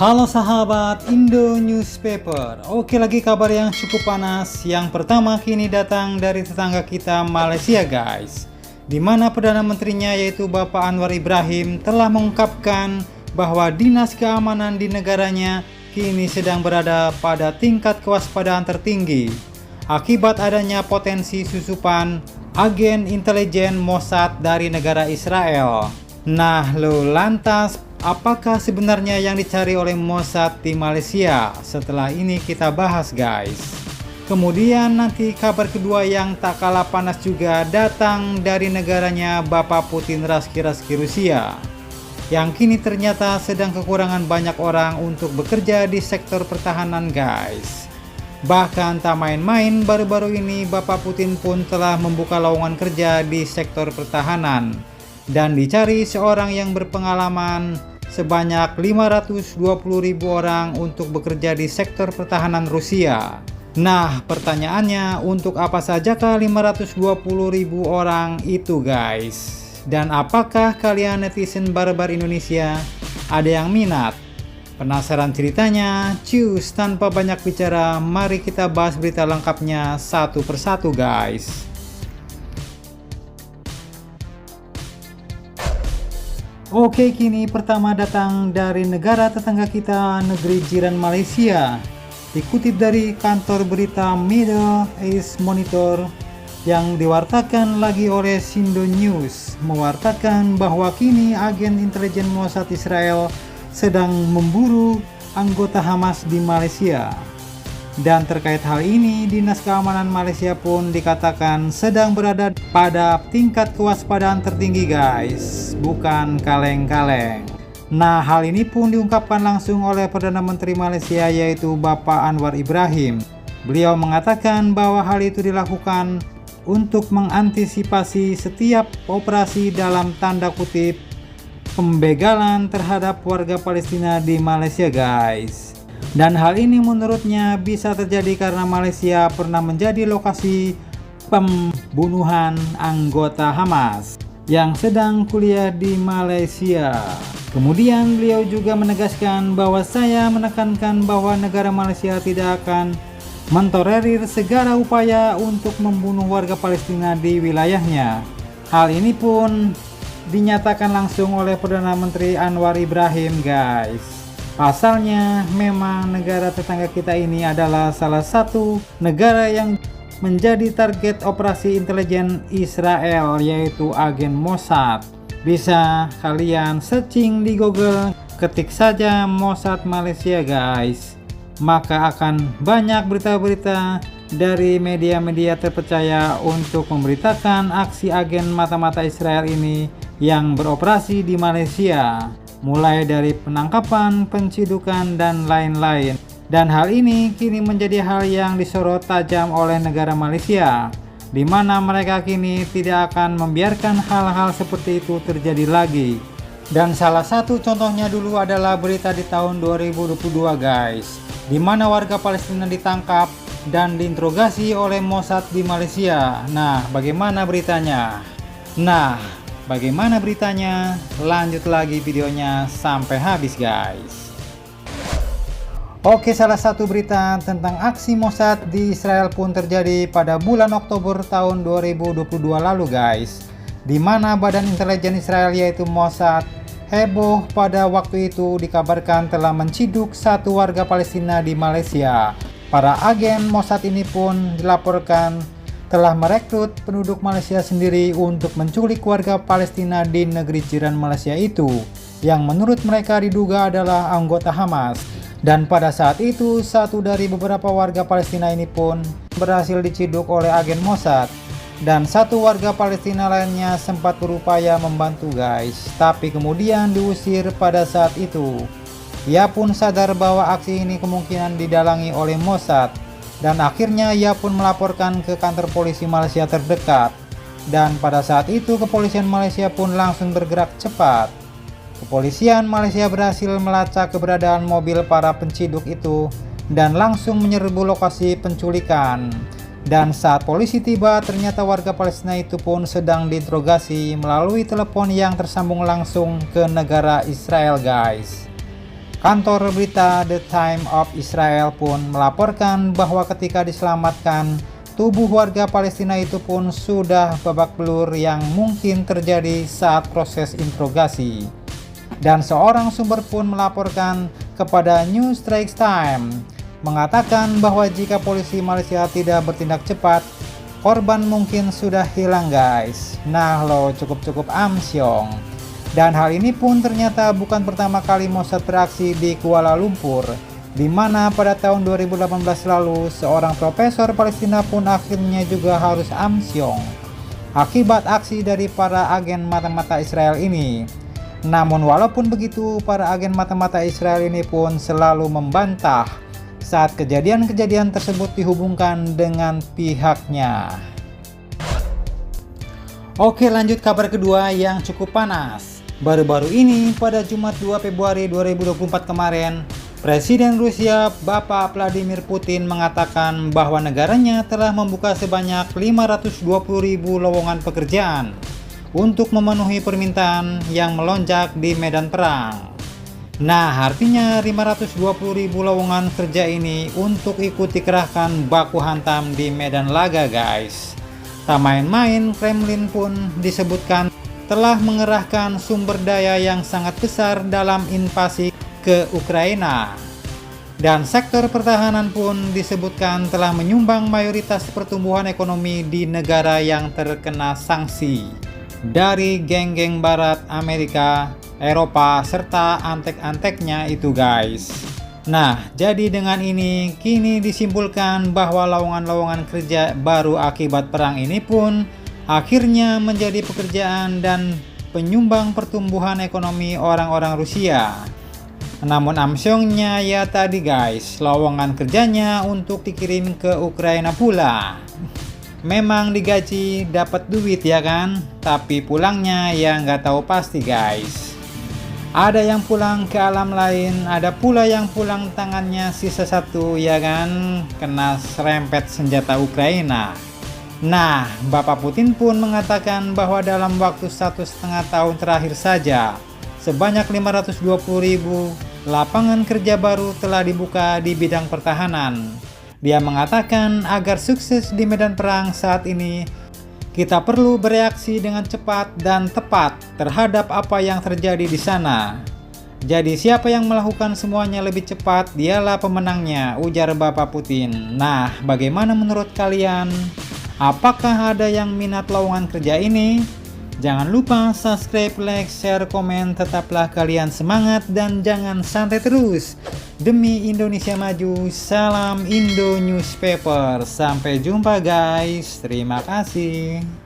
Halo sahabat Indo Newspaper. Oke, lagi kabar yang cukup panas. Yang pertama kini datang dari tetangga kita Malaysia guys, di mana Perdana Menterinya yaitu Bapak Anwar Ibrahim telah mengungkapkan bahwa dinas keamanan di negaranya kini sedang berada pada tingkat kewaspadaan tertinggi akibat adanya potensi susupan agen intelijen Mossad dari negara Israel. Nah, lantas apakah sebenarnya yang dicari oleh Mossad di Malaysia? Setelah ini kita bahas guys. Kemudian nanti kabar kedua yang tak kalah panas juga datang dari negaranya Bapak Putin Raski Rusia, yang kini ternyata sedang kekurangan banyak orang untuk bekerja di sektor pertahanan guys. Bahkan tak main-main, baru-baru ini Bapak Putin pun telah membuka lowongan kerja di sektor pertahanan dan dicari seorang yang berpengalaman sebanyak 520.000 orang untuk bekerja di sektor pertahanan Rusia. Nah, pertanyaannya, untuk apa sajakah 520.000 orang itu guys? Dan apakah kalian netizen barbar Indonesia ada yang minat? Penasaran ceritanya? Cus, tanpa banyak bicara, mari kita bahas berita lengkapnya satu persatu guys. Oke, kini pertama datang dari negara tetangga kita, negeri jiran Malaysia. Dikutip dari kantor berita Middle East Monitor yang diwartakan lagi oleh Sindo News, mewartakan bahwa kini agen intelijen Mossad Israel sedang memburu anggota Hamas di Malaysia. Dan terkait hal ini, Dinas Keamanan Malaysia pun dikatakan sedang berada pada tingkat kewaspadaan tertinggi guys, bukan kaleng-kaleng. Nah, hal ini pun diungkapkan langsung oleh Perdana Menteri Malaysia yaitu Bapak Anwar Ibrahim. Beliau mengatakan bahwa hal itu dilakukan untuk mengantisipasi setiap operasi dalam tanda kutip pembegalan terhadap warga Palestina di Malaysia guys. Dan hal ini menurutnya bisa terjadi karena Malaysia pernah menjadi lokasi pembunuhan anggota Hamas yang sedang kuliah di Malaysia. Kemudian beliau juga menegaskan bahwa saya menekankan bahwa negara Malaysia tidak akan mentolerir segala upaya untuk membunuh warga Palestina di wilayahnya. Hal ini pun dinyatakan langsung oleh Perdana Menteri Anwar Ibrahim guys. Pasalnya memang negara tetangga kita ini adalah salah satu negara yang menjadi target operasi intelijen Israel yaitu agen Mossad. Bisa kalian searching di Google, ketik saja Mossad Malaysia guys, maka akan banyak berita-berita dari media-media terpercaya untuk memberitakan aksi agen mata-mata Israel ini yang beroperasi di Malaysia, mulai dari penangkapan, pencidukan, dan lain-lain. Dan hal ini kini menjadi hal yang disorot tajam oleh negara Malaysia, di mana mereka kini tidak akan membiarkan hal-hal seperti itu terjadi lagi. Dan salah satu contohnya dulu adalah berita di tahun 2022 guys, di mana warga Palestina ditangkap dan diinterogasi oleh Mossad di Malaysia. Nah, bagaimana beritanya? Lanjut lagi videonya sampai habis guys. Oke, salah satu berita tentang aksi Mossad di Israel pun terjadi pada bulan Oktober tahun 2022 lalu guys, di mana badan intelijen Israel yaitu Mossad heboh pada waktu itu dikabarkan telah menciduk satu warga Palestina di Malaysia. Para agen Mossad ini pun dilaporkan telah merekrut penduduk Malaysia sendiri untuk menculik warga Palestina di negeri jiran Malaysia itu, yang menurut mereka diduga adalah anggota Hamas. Dan pada saat itu, satu dari beberapa warga Palestina ini pun berhasil diciduk oleh agen Mossad, dan satu warga Palestina lainnya sempat berupaya membantu guys, tapi kemudian diusir pada saat itu. Ia pun sadar bahwa aksi ini kemungkinan didalangi oleh Mossad, dan akhirnya ia pun melaporkan ke kantor polisi Malaysia terdekat. Dan pada saat itu kepolisian Malaysia pun langsung bergerak cepat. Kepolisian Malaysia berhasil melacak keberadaan mobil para penciduk itu dan langsung menyerbu lokasi penculikan. Dan saat polisi tiba, ternyata warga Palestina itu pun sedang diinterogasi melalui telepon yang tersambung langsung ke negara Israel guys. Kantor berita The Time of Israel pun melaporkan bahwa ketika diselamatkan, tubuh warga Palestina itu pun sudah babak belur yang mungkin terjadi saat proses interogasi. Dan seorang sumber pun melaporkan kepada New Straits Times mengatakan bahwa jika polisi Malaysia tidak bertindak cepat, korban mungkin sudah hilang guys. Nah lo cukup amsyong. Dan hal ini pun ternyata bukan pertama kali Mossad beraksi di Kuala Lumpur, di mana pada tahun 2018 lalu seorang profesor Palestina pun akhirnya juga harus amsyong akibat aksi dari para agen mata-mata Israel ini. Namun walaupun begitu, para agen mata-mata Israel ini pun selalu membantah saat kejadian-kejadian tersebut dihubungkan dengan pihaknya. Oke, lanjut kabar kedua yang cukup panas. Baru-baru ini pada Jumat 2 Februari 2024 kemarin, Presiden Rusia Bapak Vladimir Putin mengatakan bahwa negaranya telah membuka sebanyak 520.000 lowongan pekerjaan untuk memenuhi permintaan yang melonjak di medan perang. Nah, artinya 520.000 lowongan kerja ini untuk ikut dikerahkan baku hantam di medan laga guys. Tak main-main, Kremlin pun disebutkan telah mengerahkan sumber daya yang sangat besar dalam invasi ke Ukraina. Dan sektor pertahanan pun disebutkan telah menyumbang mayoritas pertumbuhan ekonomi di negara yang terkena sanksi dari geng-geng Barat, Amerika, Eropa, serta antek-anteknya itu guys. Nah, jadi dengan ini kini disimpulkan bahwa lowongan-lowongan kerja baru akibat perang ini pun akhirnya menjadi pekerjaan dan penyumbang pertumbuhan ekonomi orang-orang Rusia. Namun amsyongnya ya tadi guys, lowongan kerjanya untuk dikirim ke Ukraina pula. Memang digaji dapat duit ya kan, tapi pulangnya ya nggak tahu pasti guys. Ada yang pulang ke alam lain, ada pula yang pulang tangannya sisa satu ya kan, kena serempet senjata Ukraina. Nah, Bapak Putin pun mengatakan bahwa dalam waktu 1,5 tahun terakhir saja, sebanyak 520.000 lapangan kerja baru telah dibuka di bidang pertahanan. Dia mengatakan agar sukses di medan perang saat ini, kita perlu bereaksi dengan cepat dan tepat terhadap apa yang terjadi di sana. Jadi siapa yang melakukan semuanya lebih cepat, dialah pemenangnya, ujar Bapak Putin. Nah, bagaimana menurut kalian? Apakah ada yang minat lowongan kerja ini? Jangan lupa subscribe, like, share, komen. Tetaplah kalian semangat dan jangan santai terus. Demi Indonesia maju, salam Indo Newspaper. Sampai jumpa guys. Terima kasih.